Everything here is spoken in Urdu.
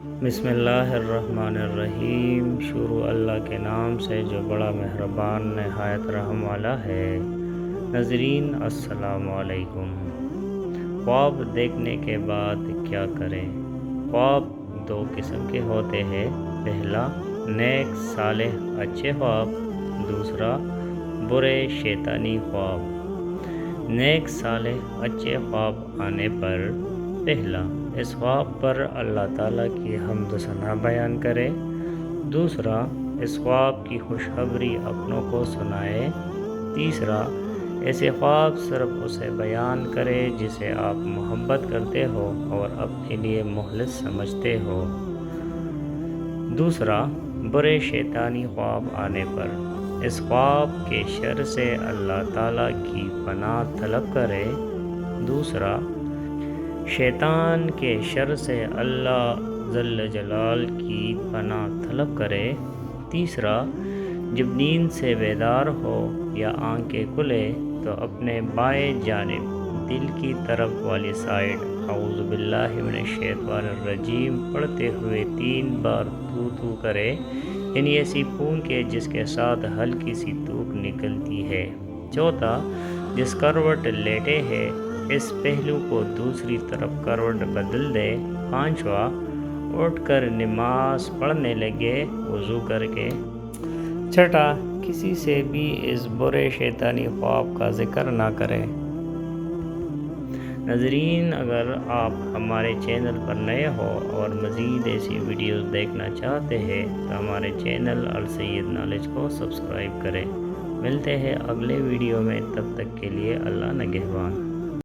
بسم اللہ الرحمن الرحیم۔ شروع اللہ کے نام سے جو بڑا مہربان نہایت رحم والا ہے۔ ناظرین السلام علیکم۔ خواب دیکھنے کے بعد کیا کریں؟ خواب دو قسم کے ہوتے ہیں۔ پہلا نیک صالح اچھے خواب، دوسرا برے شیطانی خواب۔ نیک صالح اچھے خواب آنے پر پہلا اس خواب پر اللہ تعالیٰ کی حمد و ثنا بیان کرے، دوسرا اس خواب کی خوشخبری اپنوں کو سنائے، تیسرا ایسے خواب صرف اسے بیان کرے جسے آپ محبت کرتے ہو اور اپنے لیے مخلص سمجھتے ہو۔ دوسرا برے شیطانی خواب آنے پر اس خواب کے شر سے اللہ تعالیٰ کی پناہ طلب کرے، دوسرا شیطان کے شر سے اللہ ذل جلال کی پناہ طلب کرے، تیسرا جب نیند سے بیدار ہو یا آنکھیں کھلے تو اپنے بائیں جانب دل کی طرف والی سائڈ اعوذ باللہ من الشیطان الرجیم پڑھتے ہوئے 3 بار تو کرے، یعنی ایسی پھونکے جس کے ساتھ ہلکی سی تھوک نکلتی ہے۔ چوتھا جس کروٹ لیٹے ہے اس پہلو کو دوسری طرف کروٹ بدل دے۔ پانچواں اٹھ کر نماز پڑھنے لگے وضو کر کے۔ چھٹا کسی سے بھی اس برے شیطانی خواب کا ذکر نہ کریں۔ ناظرین اگر آپ ہمارے چینل پر نئے ہو اور مزید ایسی ویڈیوز دیکھنا چاہتے ہیں تو ہمارے چینل السید نالج کو سبسکرائب کریں۔ ملتے ہیں اگلے ویڈیو میں، تب تک کے لیے اللہ نگہبان۔